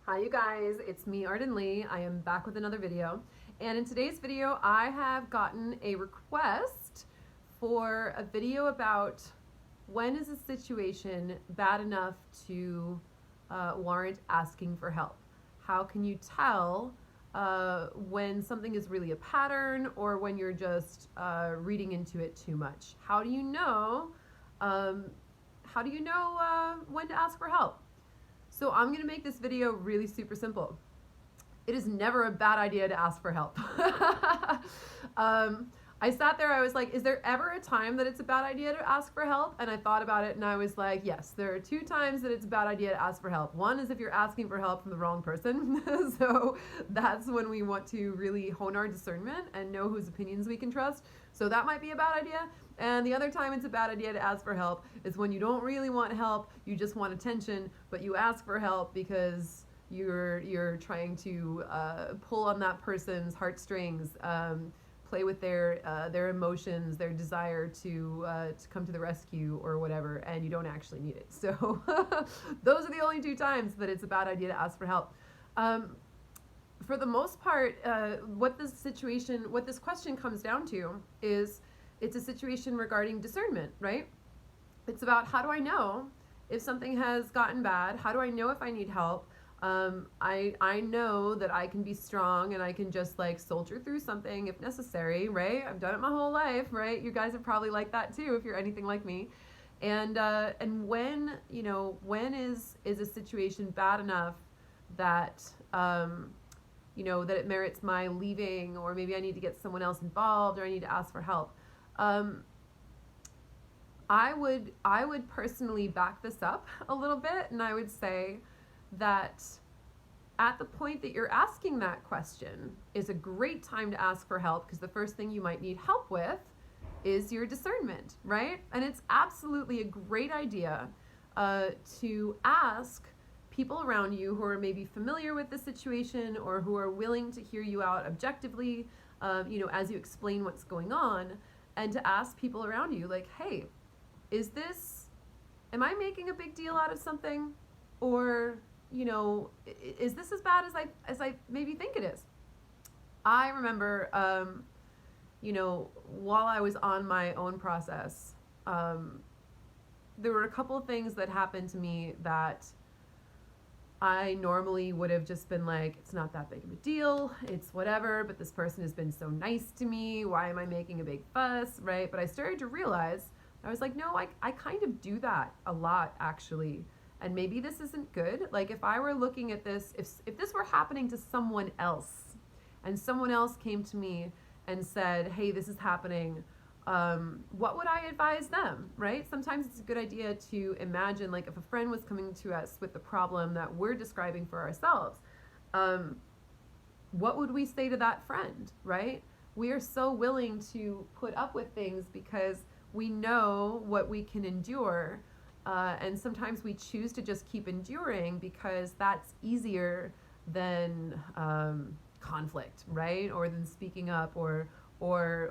Hi you guys, it's me Arden Lee. I am back with another video, and in today's video I have gotten a request for a video about when is a situation bad enough to warrant asking for help. How can you tell when something is really a pattern or when you're just reading into it too much? How do you know when to ask for help? So I'm going to make this video really super simple. It is never a bad idea to ask for help. I sat there, I was like, is there ever a time that it's a bad idea to ask for help? And I thought about it and I was like, yes, there are 2 times that it's a bad idea to ask for help. One is if you're asking for help from the wrong person. So that's when we want to really hone our discernment and know whose opinions we can trust. So that might be a bad idea. And the other time it's a bad idea to ask for help is when you don't really want help, you just want attention, but you ask for help because you're trying to pull on that person's heartstrings, play with their emotions, their desire to come to the rescue or whatever, and you don't actually need it. So those are the only 2 times that it's a bad idea to ask for help. For the most part, what this question comes down to is it's a situation regarding discernment, right? It's about, how do I know if something has gotten bad? How do I know if I need help? I know that I can be strong and I can just like soldier through something if necessary, right? I've done it my whole life, right? You guys are probably like that too if you're anything like me. And when is a situation bad enough that that it merits my leaving, or maybe I need to get someone else involved, or I need to ask for help? I would personally back this up a little bit, and I would say that at the point that you're asking that question is a great time to ask for help, because the first thing you might need help with is your discernment, right? And it's absolutely a great idea to ask people around you who are maybe familiar with the situation or who are willing to hear you out objectively, as you explain what's going on, and to ask people around you, like, hey, am I making a big deal out of something? Or, is this as bad as I maybe think it is? I remember, while I was on my own process, there were a couple of things that happened to me that I normally would have just been like, it's not that big of a deal, it's whatever, but this person has been so nice to me, why am I making a big fuss, right? But I started to realize, I was like, no, I kind of do that a lot, actually. And maybe this isn't good. Like, if I were looking at this, if this were happening to someone else, and someone else came to me and said, hey, this is happening, what would I advise them, right? Sometimes it's a good idea to imagine, like, if a friend was coming to us with the problem that we're describing for ourselves, what would we say to that friend, right? We are so willing to put up with things because we know what we can endure. And sometimes we choose to just keep enduring because that's easier than conflict, right? Or than speaking up, or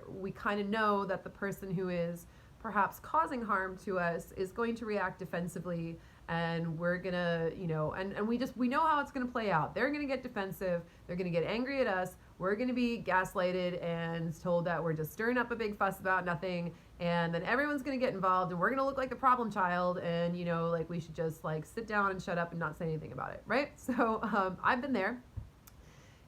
we kind of know that the person who is perhaps causing harm to us is going to react defensively, and we're gonna, and we know how it's gonna play out. They're gonna get defensive, they're gonna get angry at us, we're gonna be gaslighted and told that we're just stirring up a big fuss about nothing, and then everyone's gonna get involved and we're gonna look like the problem child, and like we should just like sit down and shut up and not say anything about it, right? So I've been there.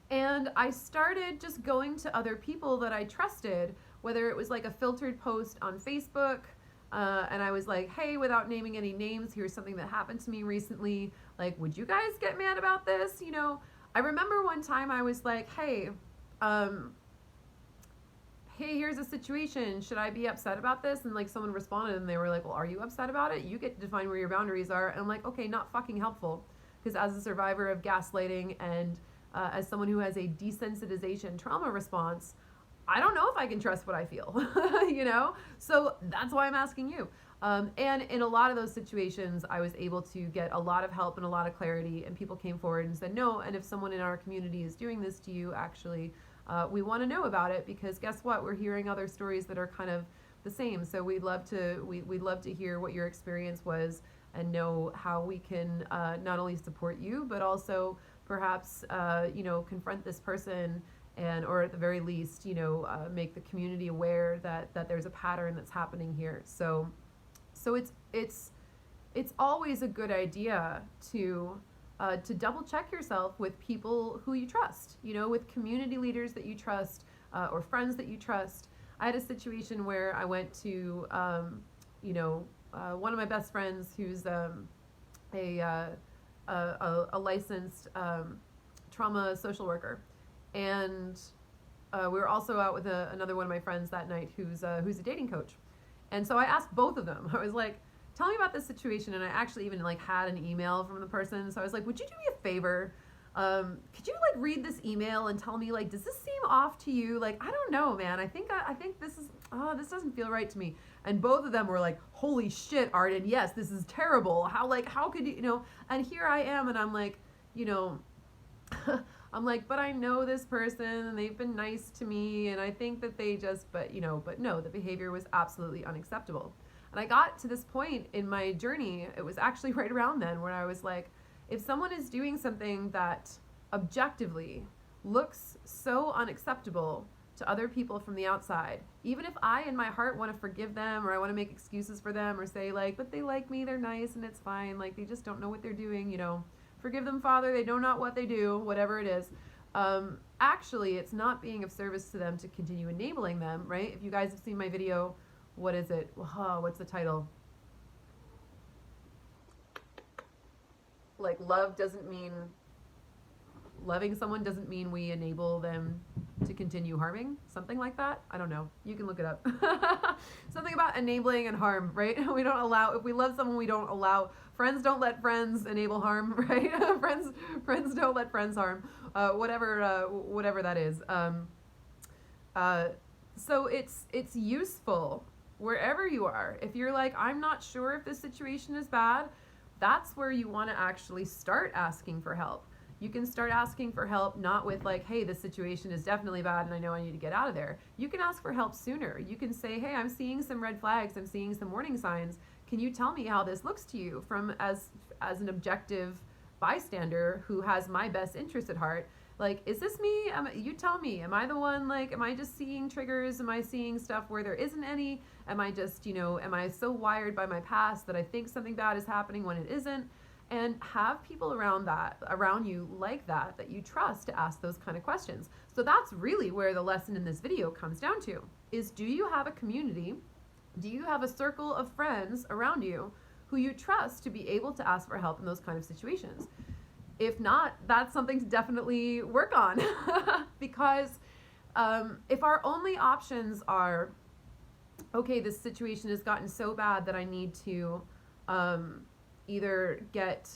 And I started just going to other people that I trusted, whether it was like a filtered post on Facebook, and I was like, hey, without naming any names, here's something that happened to me recently. Like, would you guys get mad about this? I remember one time I was like, hey, here's a situation. Should I be upset about this? And like someone responded and they were like, well, are you upset about it? You get to define where your boundaries are. And I'm like, okay, not fucking helpful. Because as a survivor of gaslighting and as someone who has a desensitization trauma response, I don't know if I can trust what I feel, So that's why I'm asking you. And in a lot of those situations, I was able to get a lot of help and a lot of clarity, and people came forward and said, no, and if someone in our community is doing this to you, actually, we want to know about it, because guess what? We're hearing other stories that are kind of the same. So we'd love to hear what your experience was and know how we can not only support you, but also perhaps, confront this person, and or at the very least, make the community aware that there's a pattern that's happening here. So it's always a good idea to double check yourself with people who you trust, with community leaders that you trust, or friends that you trust. I had a situation where I went to, one of my best friends who's a licensed trauma social worker, and we were also out with another one of my friends that night who's a dating coach. And so I asked both of them. I was like, tell me about this situation. And I actually even had an email from the person. So I was like, would you do me a favor? Could you read this email and tell me, does this seem off to you? I don't know, man. I think this doesn't feel right to me. And both of them were like, holy shit, Arden. Yes, this is terrible. How could you, and here I am. And I'm like, I'm like, but I know this person and they've been nice to me. And I think that they just, but no, the behavior was absolutely unacceptable. And I got to this point in my journey, it was actually right around then, where I was like, if someone is doing something that objectively looks so unacceptable to other people from the outside, even if I in my heart want to forgive them, or I want to make excuses for them, or say but they like me, they're nice, and it's fine, they just don't know what they're doing, forgive them, Father, they know not what they do, whatever it is. Actually, it's not being of service to them to continue enabling them, right? If you guys have seen my video, what is it? What's the title? Loving someone doesn't mean we enable them to continue harming, something like that. I don't know. You can look it up. Something about enabling and harm, right? We don't allow, if we love someone, we don't allow, friends don't let friends enable harm, right? friends don't let friends harm, whatever that is. So it's useful wherever you are. If you're I'm not sure if this situation is bad, that's where you want to actually start asking for help. You can start asking for help not with hey, this situation is definitely bad and I know I need to get out of there. You can ask for help sooner. You can say, hey, I'm seeing some red flags, I'm seeing some warning signs. Can you tell me how this looks to you from as an objective bystander who has my best interest at heart? Is this me? You tell me. Am I the one, am I just seeing triggers? Am I seeing stuff where there isn't any? Am I just, am I so wired by my past that I think something bad is happening when it isn't? And have people around you that you trust to ask those kind of questions. So that's really where the lesson in this video comes down to, is do you have a community? Do you have a circle of friends around you who you trust to be able to ask for help in those kind of situations? If not, that's something to definitely work on. Because if our only options are, okay, this situation has gotten so bad that I need to either get,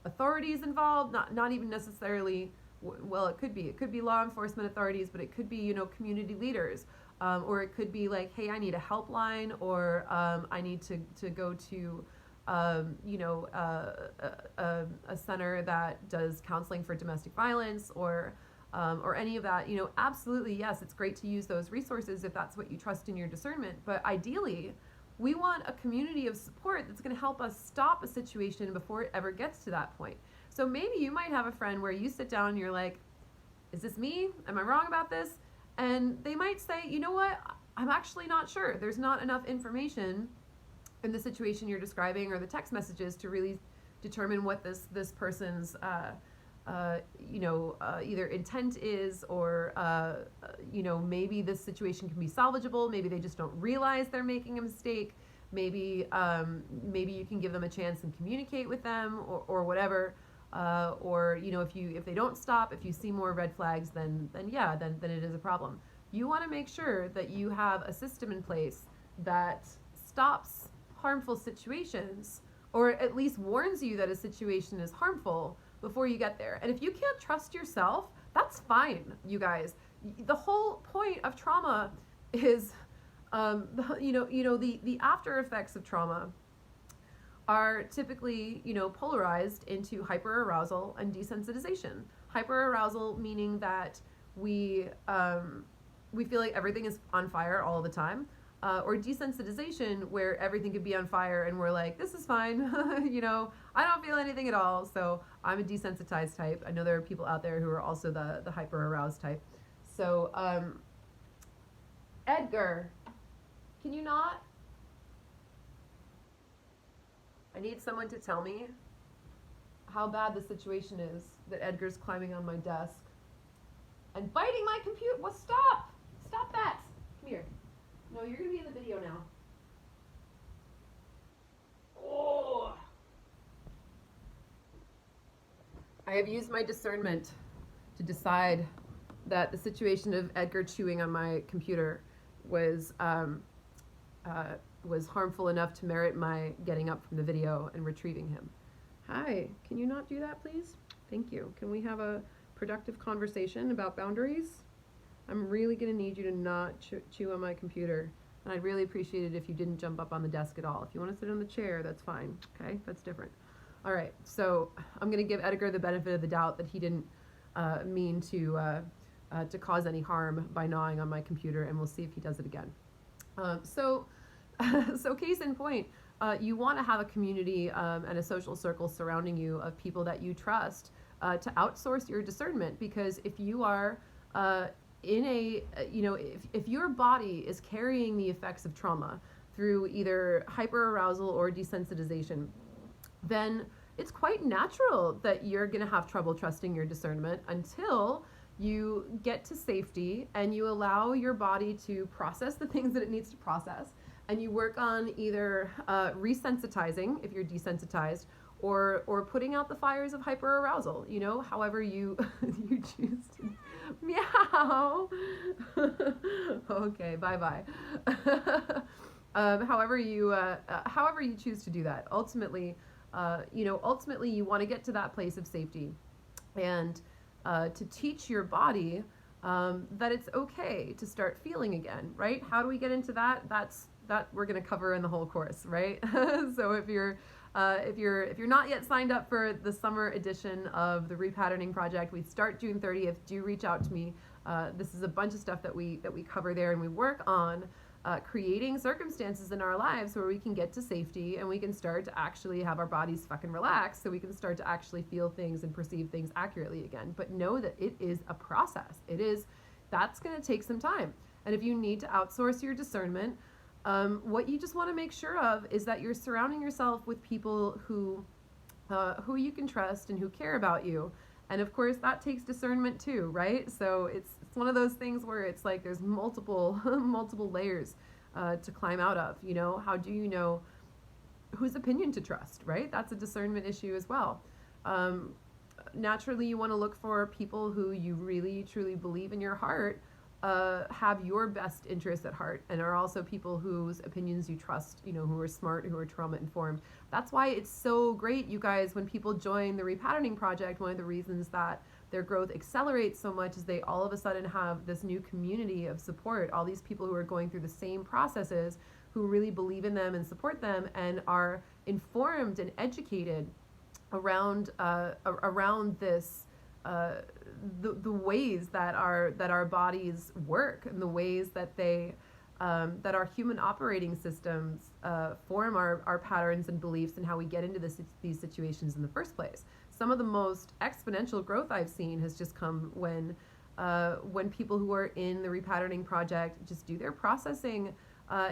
authorities involved, not even necessarily, well, it could be law enforcement authorities, but it could be, community leaders, or it could be hey, I need a helpline, or I need to go to a center that does counseling for domestic violence, or any of that. Absolutely, yes, it's great to use those resources if that's what you trust in your discernment. But ideally, we want a community of support that's going to help us stop a situation before it ever gets to that point. So maybe you might have a friend where you sit down and you're like, is this me? Am I wrong about this? And they might say, you know what? I'm actually not sure. There's not enough information in the situation you're describing or the text messages to really determine what this person's either intent is, or maybe this situation can be salvageable. Maybe they just don't realize they're making a mistake. Maybe you can give them a chance and communicate with them, or whatever. Or if they don't stop, if you see more red flags, then it is a problem. You want to make sure that you have a system in place that stops harmful situations, or at least warns you that a situation is harmful before you get there. And if you can't trust yourself, that's fine, you guys. The whole point of trauma is, the after effects of trauma are typically, polarized into hyperarousal and desensitization. Hyperarousal meaning that we feel like everything is on fire all the time. or desensitization, where everything could be on fire and we're like, this is fine, I don't feel anything at all. So I'm a desensitized type. I know there are people out there who are also the hyper aroused type. So Edgar, can you not? I need someone to tell me how bad the situation is that Edgar's climbing on my desk and biting my computer. Well, stop! Stop that! Come here. No, you're gonna be in the video now. Oh! I have used my discernment to decide that the situation of Edgar chewing on my computer was harmful enough to merit my getting up from the video and retrieving him. Hi, can you not do that, please? Thank you. Can we have a productive conversation about boundaries? I'm really gonna need you to not chew on my computer. And I'd really appreciate it if you didn't jump up on the desk at all. If you wanna sit on the chair, that's fine, okay? That's different. All right, so I'm gonna give Edgar the benefit of the doubt that he didn't mean to cause any harm by gnawing on my computer, and we'll see if he does it again. So case in point, you want to have a community and a social circle surrounding you of people that you trust to outsource your discernment, because if you are in a, if your body is carrying the effects of trauma through either hyperarousal or desensitization, then it's quite natural that you're going to have trouble trusting your discernment until you get to safety and you allow your body to process the things that it needs to process, and you work on either resensitizing if you're desensitized, or putting out the fires of hyperarousal, however you you choose to. Meow. Okay, bye-bye. However you choose to do that. Ultimately, you want to get to that place of safety, and to teach your body that it's okay to start feeling again, right? How do we get into that? That we're going to cover in the whole course, right? So if you're not yet signed up for the summer edition of the Repatterning Project, we start June 30th. Do reach out to me. This is a bunch of stuff that we cover there, and we work on creating circumstances in our lives where we can get to safety and we can start to actually have our bodies fucking relax, so we can start to actually feel things and perceive things accurately again. But know that it is a process. That's going to take some time. And if you need to outsource your discernment, what you just want to make sure of is that you're surrounding yourself with people who you can trust and who care about you. And of course, that takes discernment too, right? So it's one of those things where it's like there's multiple layers to climb out of. How do you know whose opinion to trust, right? That's a discernment issue as well. Naturally, you want to look for people who you really truly believe in your heart have your best interests at heart, and are also people whose opinions you trust, who are smart, who are trauma informed. That's why it's so great, you guys, when people join the Repatterning Project. One of the reasons that their growth accelerates so much is they all of a sudden have this new community of support, all these people who are going through the same processes, who really believe in them and support them, and are informed and educated around this the ways that our bodies work, and the ways that that our human operating systems form our patterns and beliefs, and how we get into these situations in the first place. Some of the most exponential growth I've seen has just come when people who are in the Repatterning Project just do their processing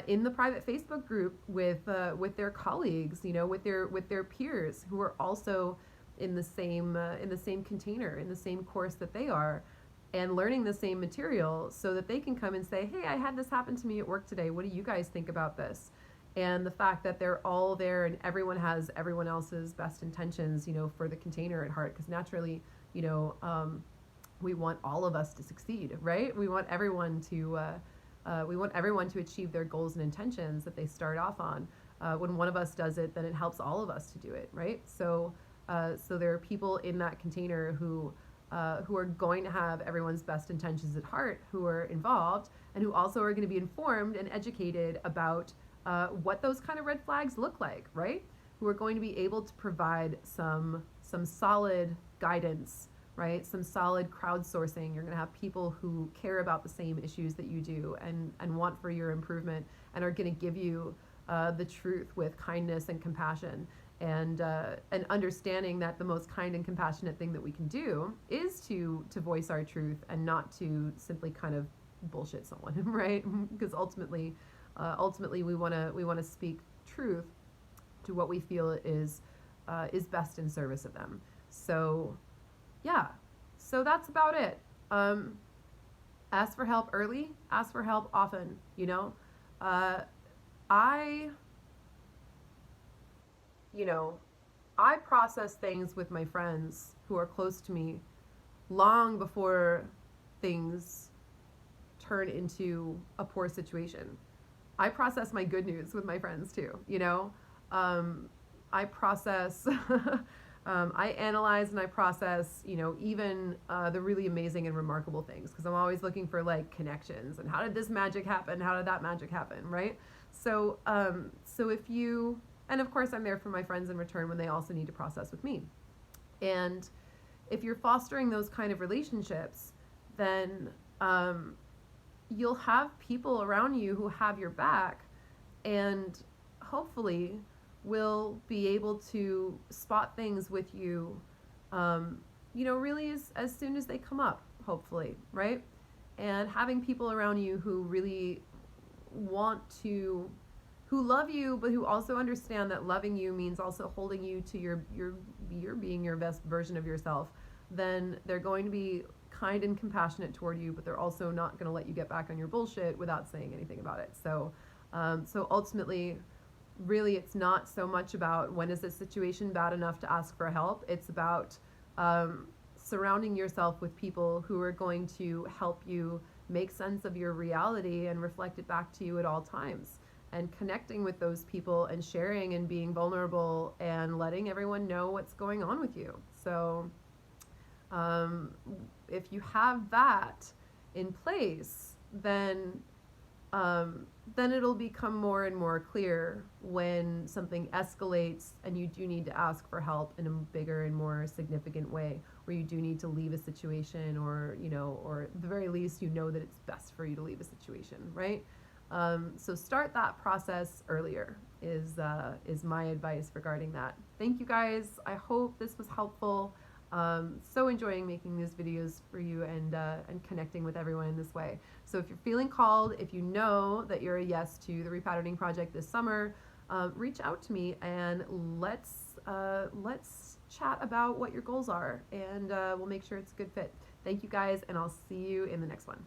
in the private Facebook group with their colleagues, with their peers who are also in the same container, in the same course that they are, and learning the same material, so that they can come and say, hey, I had this happen to me at work today. What do you guys think about this? And the fact that they're all there and everyone has everyone else's best intentions, for the container at heart, because naturally, we want all of us to succeed, right? We want everyone to achieve their goals and intentions that they start off on. When one of us does it, then it helps all of us to do it, right? So there are people in that container who are going to have everyone's best intentions at heart, who are involved, and who also are going to be informed and educated about what those kind of red flags look like, right? Who are going to be able to provide some solid guidance right? Some solid crowdsourcing. You're going to have people who care about the same issues that you do and want for your improvement and are going to give you the truth with kindness and compassion. And understanding that the most kind and compassionate thing that we can do is to voice our truth and not to simply kind of bullshit someone, right? Because ultimately we want to speak truth to what we feel is best in service of them. So yeah, so that's about it. Ask for help early, ask for help often, you know. I I process things with my friends who are close to me long before things turn into a poor situation. I process my good news with my friends too, you know? I process, I analyze and I process, even the really amazing and remarkable things, because I'm always looking for like connections and how did this magic happen? How did that magic happen? Right? So if you, and of course I'm there for my friends in return when they also need to process with me. And if you're fostering those kind of relationships, then you'll have people around you who have your back and hopefully will be able to spot things with you, really as soon as they come up, hopefully, right? And having people around you who really who love you, but who also understand that loving you means also holding you to your being your best version of yourself, then they're going to be kind and compassionate toward you, but they're also not going to let you get back on your bullshit without saying anything about it. So ultimately, really, it's not so much about when is this situation bad enough to ask for help. It's about surrounding yourself with people who are going to help you make sense of your reality and reflect it back to you at all times. And connecting with those people and sharing and being vulnerable and letting everyone know what's going on with you. So if you have that in place, then it'll become more and more clear when something escalates and you do need to ask for help in a bigger and more significant way, where you do need to leave a situation, or at the very least, that it's best for you to leave a situation, right? So start that process earlier is my advice regarding that. Thank you guys. I hope this was helpful. So enjoying making these videos for you and connecting with everyone in this way. So if you're feeling called, if you know that you're a yes to the Repatterning Project this summer, reach out to me and let's chat about what your goals are, and we'll make sure it's a good fit. Thank you guys, and I'll see you in the next one.